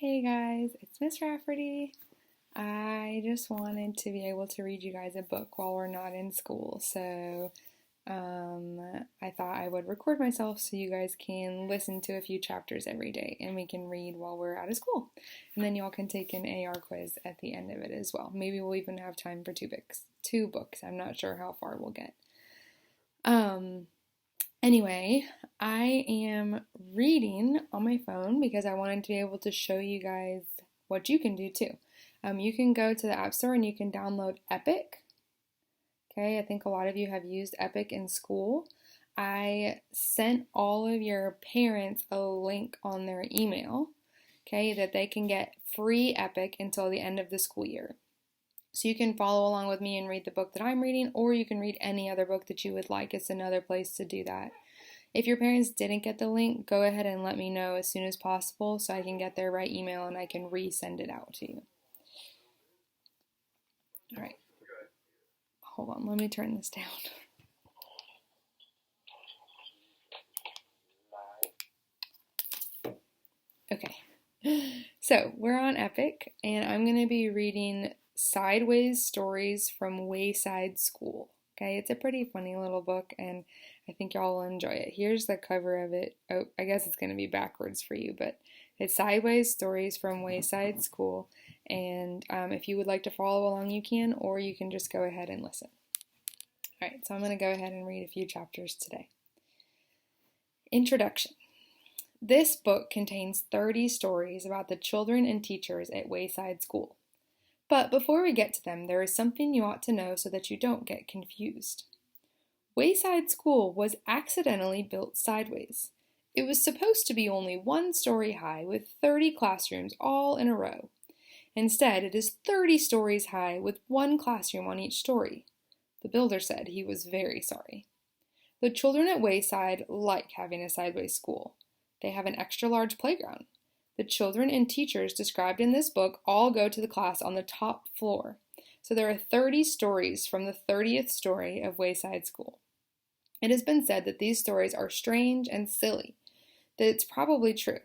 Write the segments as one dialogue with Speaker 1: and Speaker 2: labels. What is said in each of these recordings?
Speaker 1: Hey guys, it's Miss Rafferty. I just wanted to be able to read you guys a book while we're not in school, so I thought I would record myself so you guys can listen to a few chapters every day and we can read while we're out of school. And then y'all can take an AR quiz at the end of it as well. Maybe we'll even have time for two books. I'm not sure how far we'll get. Anyway, I am reading on my phone because I wanted to be able to show you guys what you can do too. You can go to the App Store and you can download Epic. Okay, I think a lot of you have used Epic in school. I sent all of your parents a link on their email, okay, that they can get free Epic until the end of the school year. So you can follow along with me and read the book that I'm reading, or you can read any other book that you would like. It's another place to do that. If your parents didn't get the link, go ahead and let me know as soon as possible so I can get their right email and I can resend it out to you. All right. Hold on, let me turn this down. Okay. So we're on Epic, and I'm going to be reading Sideways Stories from Wayside School. Okay, it's a pretty funny little book, and I think y'all will enjoy it. Here's the cover of it. Oh, I guess it's going to be backwards for you, but it's Sideways Stories from Wayside School, and if you would like to follow along, you can, or you can just go ahead and listen. All right, so I'm going to go ahead and read a few chapters today. Introduction. This book contains 30 stories about the children and teachers at Wayside School. But before we get to them, there is something you ought to know so that you don't get confused. Wayside School was accidentally built sideways. It was supposed to be only one story high with 30 classrooms all in a row. Instead, it is 30 stories high with one classroom on each story. The builder said he was very sorry. The children at Wayside like having a sideways school. They have an extra large playground. The children and teachers described in this book all go to the class on the top floor. So there are 30 stories from the 30th story of Wayside School. It has been said that these stories are strange and silly, that it's probably true.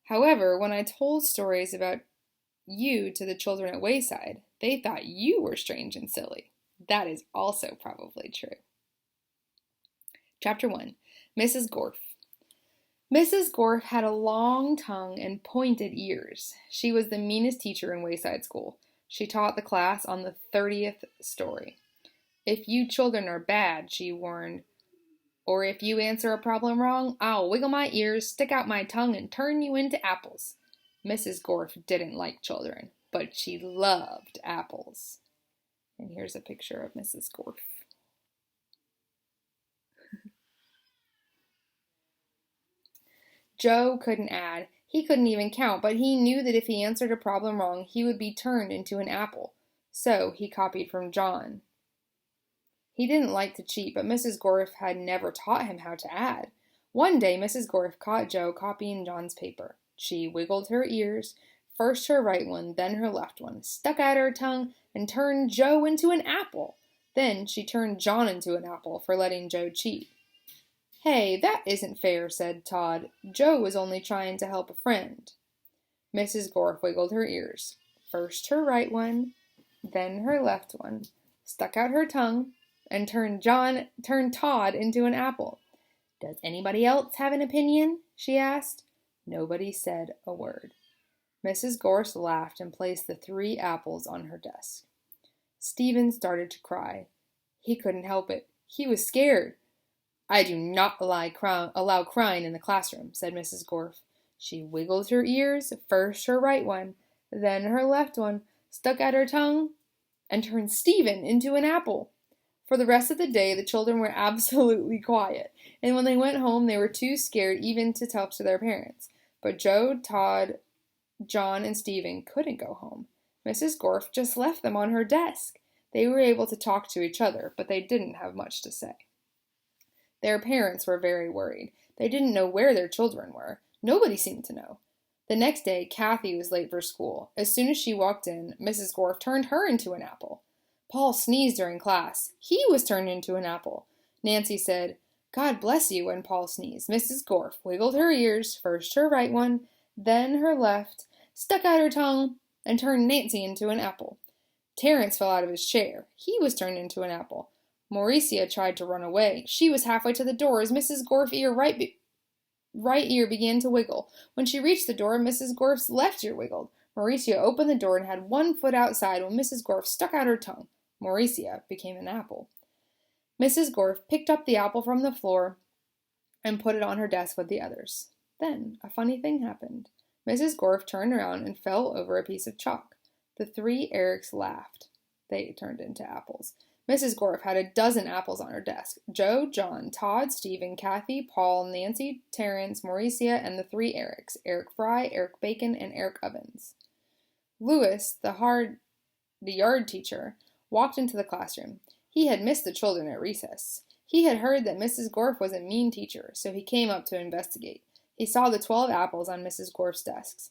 Speaker 1: However, when I told stories about you to the children at Wayside, they thought you were strange and silly. That is also probably true. Chapter 1. Mrs. Gorf. Mrs. Gorf had a long tongue and pointed ears. She was the meanest teacher in Wayside School. She taught the class on the 30th story. If you children are bad, she warned, or if you answer a problem wrong, I'll wiggle my ears, stick out my tongue, and turn you into apples. Mrs. Gorf didn't like children, but she loved apples. And here's a picture of Mrs. Gorf. Joe couldn't add. He couldn't even count, but he knew that if he answered a problem wrong, he would be turned into an apple. So he copied from John. He didn't like to cheat, but Mrs. Gorf had never taught him how to add. One day, Mrs. Gorf caught Joe copying John's paper. She wiggled her ears, first her right one, then her left one, stuck out her tongue, and turned Joe into an apple. Then she turned John into an apple for letting Joe cheat. Hey, that isn't fair, said Todd. Joe was only trying to help a friend. Mrs. Gorf wiggled her ears, first her right one, then her left one, stuck out her tongue, and turned Todd into an apple. Does anybody else have an opinion? She asked. Nobody said a word. Mrs. Gorf laughed and placed the 3 apples on her desk. Stephen started to cry. He couldn't help it. He was scared. I do not allow crying in the classroom, said Mrs. Gorf. She wiggled her ears, first her right one, then her left one, stuck out her tongue, and turned Stephen into an apple. For the rest of the day, the children were absolutely quiet, and when they went home, they were too scared even to talk to their parents. But Joe, Todd, John, and Stephen couldn't go home. Mrs. Gorf just left them on her desk. They were able to talk to each other, but they didn't have much to say. Their parents were very worried. They didn't know where their children were. Nobody seemed to know. The next day, Kathy was late for school. As soon as she walked in, Mrs. Gorf turned her into an apple. Paul sneezed during class. He was turned into an apple. Nancy said, God bless you, when Paul sneezed. Mrs. Gorf wiggled her ears, first her right one, then her left, stuck out her tongue, and turned Nancy into an apple. Terence fell out of his chair. He was turned into an apple. Mauricia tried to run away. She was halfway to the door as Mrs. Gorf's right ear began to wiggle. When she reached the door, Mrs. Gorf's left ear wiggled. Mauricia opened the door and had one foot outside when Mrs. Gorf stuck out her tongue. Mauricia became an apple. Mrs. Gorf picked up the apple from the floor and put it on her desk with the others. Then a funny thing happened. Mrs. Gorf turned around and fell over a piece of chalk. The 3 Erics laughed. They turned into apples. Mrs. Gorf had a dozen apples on her desk. Joe, John, Todd, Stephen, Kathy, Paul, Nancy, Terence, Mauricia, and the 3 Erics, Eric Fry, Eric Bacon, and Eric Ovens. Louis, the yard teacher, walked into the classroom. He had missed the children at recess. He had heard that Mrs. Gorf was a mean teacher, so he came up to investigate. He saw the 12 apples on Mrs. Gorf's desks.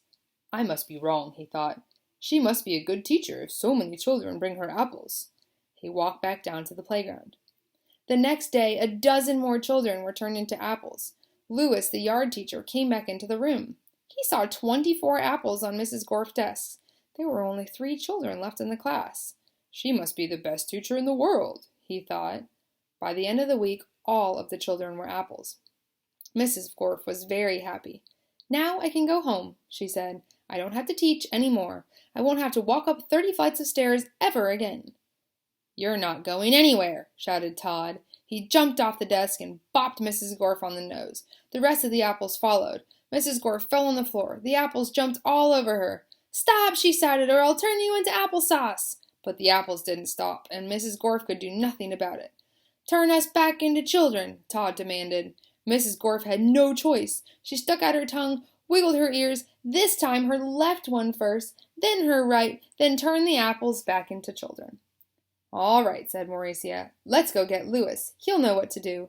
Speaker 1: I must be wrong, he thought. She must be a good teacher if so many children bring her apples. He walked back down to the playground. The next day, a dozen more children were turned into apples. Louis, the yard teacher, came back into the room. He saw 24 apples on Mrs. Gorf's desk. There were only 3 children left in the class. She must be the best teacher in the world, he thought. By the end of the week, all of the children were apples. Mrs. Gorf was very happy. Now I can go home, she said. I don't have to teach any more. I won't have to walk up 30 flights of stairs ever again. You're not going anywhere, shouted Todd. He jumped off the desk and bopped Mrs. Gorf on the nose. The rest of the apples followed. Mrs. Gorf fell on the floor. The apples jumped all over her. Stop, she shouted, or I'll turn you into applesauce. But the apples didn't stop, and Mrs. Gorf could do nothing about it. Turn us back into children, Todd demanded. Mrs. Gorf had no choice. She stuck out her tongue, wiggled her ears, this time her left one first, then her right, then turned the apples back into children. All right, said Mauricia. Let's go get Louis. He'll know what to do.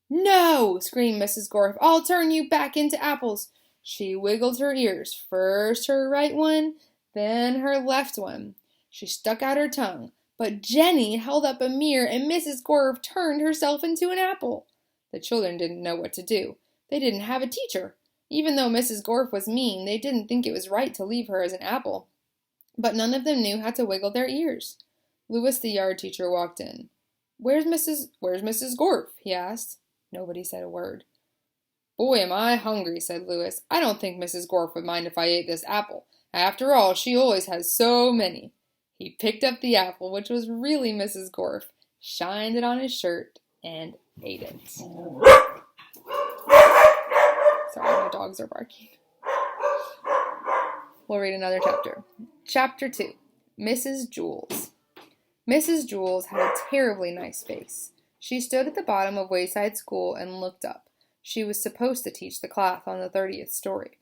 Speaker 1: No, screamed Mrs. Gorf. I'll turn you back into apples. She wiggled her ears, first her right one, then her left one. She stuck out her tongue, but Jenny held up a mirror and Mrs. Gorf turned herself into an apple. The children didn't know what to do. They didn't have a teacher. Even though Mrs. Gorf was mean, they didn't think it was right to leave her as an apple. But none of them knew how to wiggle their ears. Louis, the yard teacher, walked in. Where's Mrs. Gorf? He asked. Nobody said a word. Boy, am I hungry, said Louis. I don't think Mrs. Gorf would mind if I ate this apple. After all, she always has so many. He picked up the apple, which was really Mrs. Gorf, shined it on his shirt, and ate it. Sorry, my dogs are barking. We'll read another chapter. Chapter 2. Mrs. Jules. Mrs. Jules had a terribly nice face. She stood at the bottom of Wayside School and looked up. She was supposed to teach the class on the 30th story.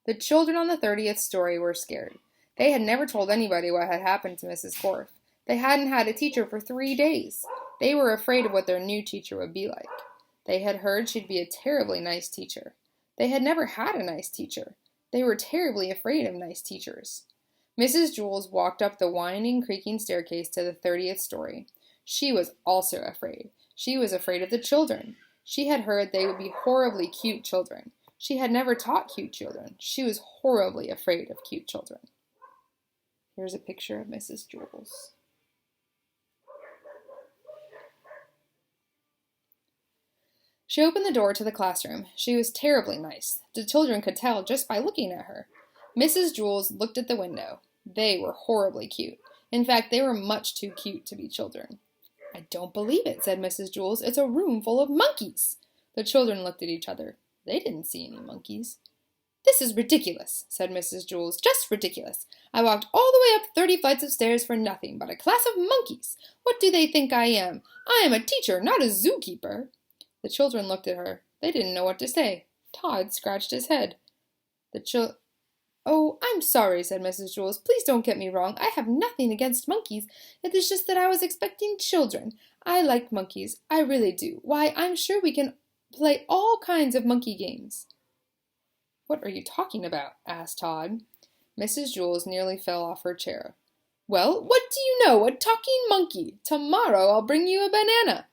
Speaker 1: The children on the 30th story were scared. They had never told anybody what had happened to Mrs. Gorf. They hadn't had a teacher for 3 days. They were afraid of what their new teacher would be like. They had heard she'd be a terribly nice teacher. They had never had a nice teacher. They were terribly afraid of nice teachers. Mrs. Jules walked up the winding, creaking staircase to the 30th story. She was also afraid. She was afraid of the children. She had heard they would be horribly cute children. She had never taught cute children. She was horribly afraid of cute children. Here's a picture of Mrs. Jules. She opened the door to the classroom. She was terribly nice. The children could tell just by looking at her. Mrs. Jules looked at the window. They were horribly cute. In fact, they were much too cute to be children. I don't believe it, said Mrs. Jules. It's a room full of monkeys. The children looked at each other. They didn't see any monkeys. This is ridiculous, said Mrs. Jules. Just ridiculous. I walked all the way up 30 flights of stairs for nothing but a class of monkeys. What do they think I am? I am a teacher, not a zookeeper. The children looked at her. They didn't know what to say. Todd scratched his head. Oh, I'm sorry, said Mrs. Jules. Please don't get me wrong. I have nothing against monkeys. It is just that I was expecting children. I like monkeys. I really do. Why, I'm sure we can play all kinds of monkey games. What are you talking about? Asked Todd. Mrs. Jules nearly fell off her chair. Well, what do you know? A talking monkey. Tomorrow I'll bring you a banana.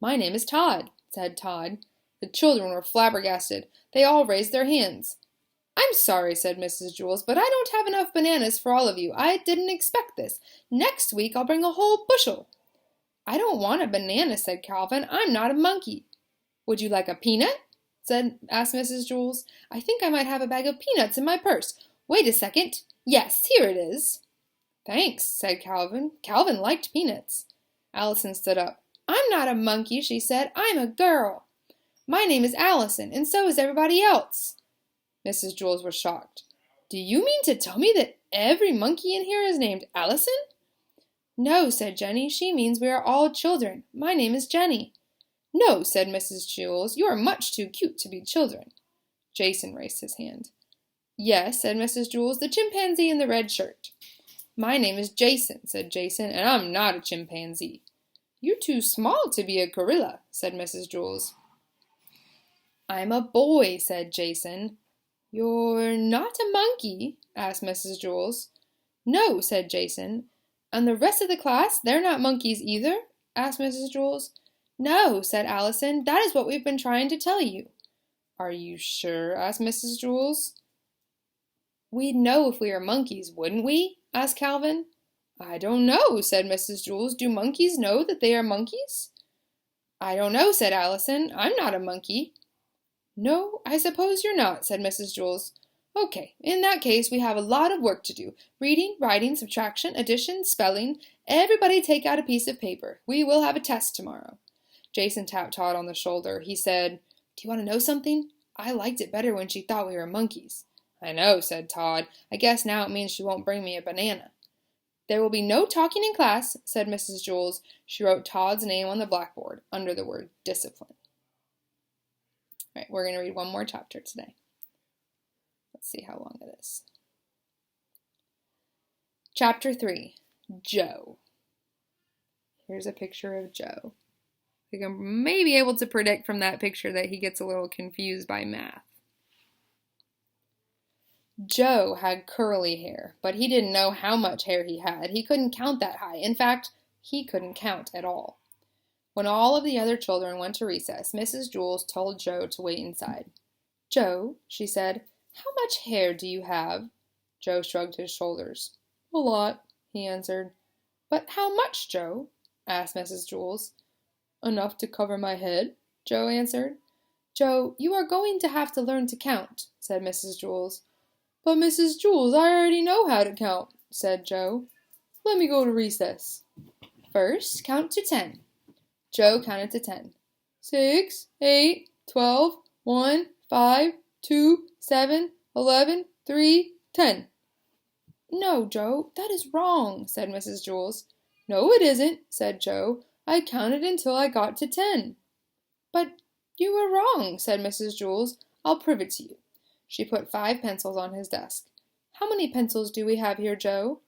Speaker 1: My name is Todd, said Todd. The children were flabbergasted. They all raised their hands. I'm sorry, said Mrs. Jules, but I don't have enough bananas for all of you. I didn't expect this. Next week I'll bring a whole bushel. I don't want a banana, said Calvin. I'm not a monkey. Would you like a peanut? asked Mrs. Jules. I think I might have a bag of peanuts in my purse. Wait a second. Yes, here it is. Thanks, said Calvin. Calvin liked peanuts. Allison stood up. I'm not a monkey, she said. I'm a girl. My name is Allison, and so is everybody else. Mrs. Jules was shocked. Do you mean to tell me that every monkey in here is named Allison? No, said Jenny. She means we are all children. My name is Jenny. No, said Mrs. Jules. You are much too cute to be children. Jason raised his hand. Yes, said Mrs. Jules, the chimpanzee in the red shirt. My name is Jason, said Jason, and I'm not a chimpanzee. You're too small to be a gorilla, said Mrs. Jules. I'm a boy, said Jason. You're not a monkey? Asked Mrs. Jules. No, said Jason. And the rest of the class, they're not monkeys either? Asked Mrs. Jules. No, said Allison. That is what we've been trying to tell you. Are you sure? Asked Mrs. Jules. We'd know if we were monkeys, wouldn't we? Asked Calvin. I don't know, said Mrs. Jules. Do monkeys know that they are monkeys? I don't know, said Allison. I'm not a monkey. No, I suppose you're not, said Mrs. Jules. Okay, in that case, we have a lot of work to do. Reading, writing, subtraction, addition, spelling. Everybody take out a piece of paper. We will have a test tomorrow. Jason tapped Todd on the shoulder. He said, Do you want to know something? I liked it better when she thought we were monkeys. I know, said Todd. I guess now it means she won't bring me a banana. There will be no talking in class, said Mrs. Jules. She wrote Todd's name on the blackboard under the word discipline. All right, we're going to read one more chapter today. Let's see how long it is. Chapter 3, Joe. Here's a picture of Joe. You can may be able to predict from that picture that he gets a little confused by math. Joe had curly hair, but he didn't know how much hair he had. He couldn't count that high. In fact, he couldn't count at all. When all of the other children went to recess, Mrs. Jules told Joe to wait inside. Joe, she said, how much hair do you have? Joe shrugged his shoulders. A lot, he answered. But how much, Joe? Asked Mrs. Jules. Enough to cover my head, Joe answered. Joe, you are going to have to learn to count, said Mrs. Jules. But Mrs. Jules, I already know how to count, said Joe. Let me go to recess. First, count to 10. Joe counted to 10. 6, 8, 12, 1, 5, 2, 7, 11, 3, 10. No, Joe, that is wrong, said Mrs. Jules. No, it isn't, said Joe. I counted until I got to 10. But you were wrong, said Mrs. Jules. I'll prove it to you. She put 5 pencils on his desk. How many pencils do we have here, Joe?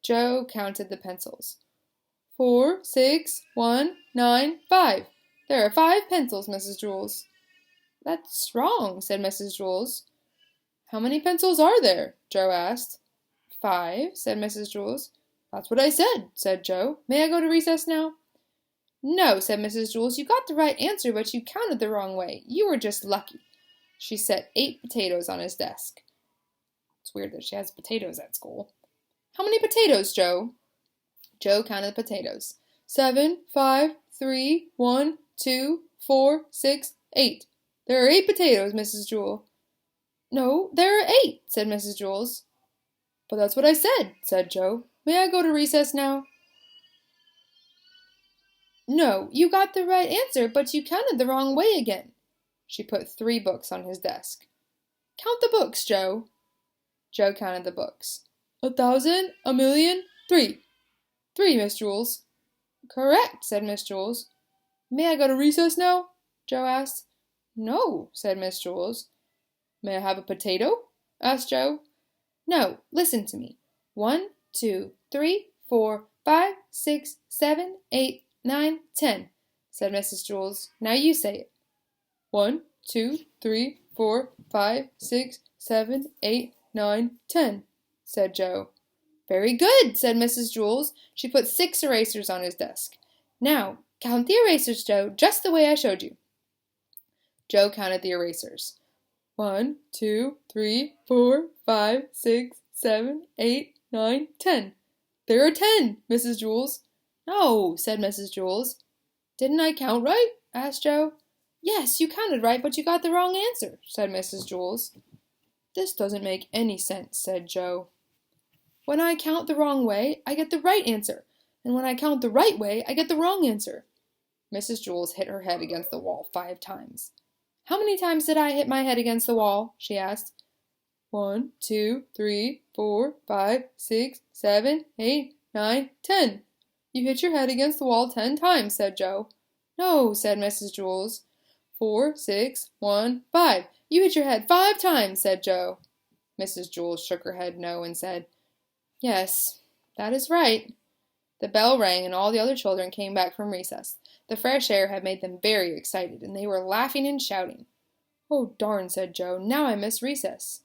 Speaker 1: Joe counted the pencils. 4, 6, 1, 9, 5. There are 5 pencils, Mrs. Jules. That's wrong, said Mrs. Jules. How many pencils are there? Joe asked. 5, said Mrs. Jules. That's what I said Joe. May I go to recess now? No, said Mrs. Jules. You got the right answer, but you counted the wrong way. You were just lucky. She set 8 potatoes on his desk. It's weird that she has potatoes at school. How many potatoes, Joe? Joe counted the potatoes. 7, 5, 3, 1, 2, 4, 6, 8. There are 8 potatoes, Mrs. Jules. No, there are 8, said Mrs. Jules. But that's what I said Joe. May I go to recess now? No, you got the right answer, but you counted the wrong way again. She put 3 books on his desk. Count the books, Joe. Joe counted the books. 1,000, 1,000,000, 3. 3, Miss Jules. Correct, said Miss Jules. May I go to recess now? Joe asked. No, said Miss Jules. May I have a potato? Asked Joe. No, listen to me. 1, 2, 3, 4, 5, 6, 7, 8, 9, 10, said Mrs. Jules. Now you say it. 1, 2, 3, 4, 5, 6, 7, 8, 9, 10, said Joe. Very good, said Mrs. Jules. She put 6 erasers on his desk. Now, count the erasers, Joe, just the way I showed you. Joe counted the erasers. 1, 2, 3, 4, 5, 6, 7, 8, 9, 10. There are 10, Mrs. Jules. No, said Mrs. Jules. Didn't I count right? Asked Joe. Yes, you counted right, but you got the wrong answer, said Mrs. Jules. This doesn't make any sense, said Joe. When I count the wrong way, I get the right answer, and when I count the right way, I get the wrong answer. Mrs. Jules hit her head against the wall 5 times. How many times did I hit my head against the wall? She asked. 1, 2, 3, 4, 5, 6, 7, 8, 9, 10. You hit your head against the wall 10 times, said Joe. No, said Mrs. Jules. 4, 6, 1, 5. You hit your head 5 times, said Joe. Mrs. Jules shook her head no and said, Yes, that is right. The bell rang and all the other children came back from recess. The fresh air had made them very excited, and they were laughing and shouting. Oh, darn, said Joe. Now I miss recess.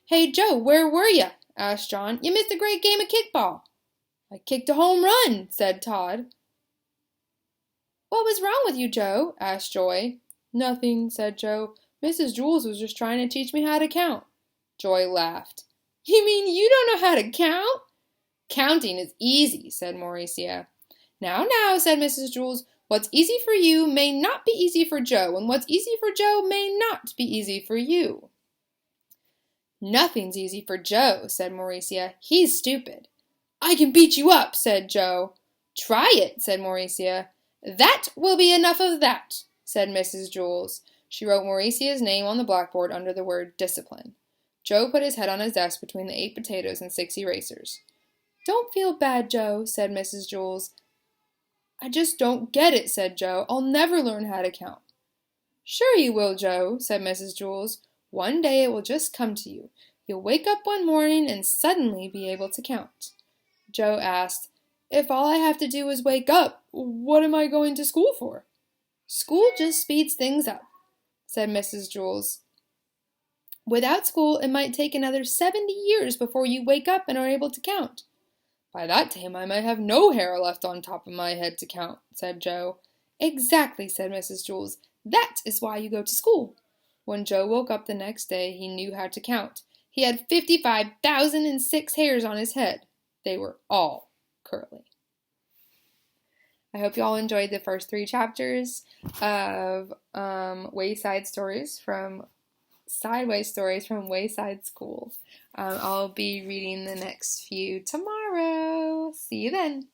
Speaker 1: Hey, Joe, where were you? Asked John. You missed a great game of kickball. I kicked a home run, said Todd. What was wrong with you, Joe? Asked Joy. Nothing, said Joe. Mrs. Jules was just trying to teach me how to count. Joy laughed. You mean you don't know how to count? Counting is easy, said Mauricia. Now, said Mrs. Jules, what's easy for you may not be easy for Joe, and what's easy for Joe may not be easy for you. Nothing's easy for Joe, said Mauricia. He's stupid. I can beat you up, said Joe. Try it, said Mauricia. That will be enough of that, said Mrs. Jules. She wrote Mauricia's name on the blackboard under the word discipline. Joe put his head on his desk between the 8 potatoes and 6 erasers. Don't feel bad, Joe, said Mrs. Jules. I just don't get it, said Joe. I'll never learn how to count. Sure you will, Joe, said Mrs. Jules. One day it will just come to you. You'll wake up one morning and suddenly be able to count. Joe asked, If all I have to do is wake up, what am I going to school for? School just speeds things up, said Mrs. Jules. Without school, it might take another 70 years before you wake up and are able to count. By that time, I might have no hair left on top of my head to count, said Joe. Exactly, said Mrs. Jules. That is why you go to school. When Joe woke up the next day, he knew how to count. He had 55,006 hairs on his head. They were all curly. I hope you all enjoyed the first 3 chapters of Wayside Stories from Sideways Stories from Wayside School. I'll be reading the next few tomorrow. See you then.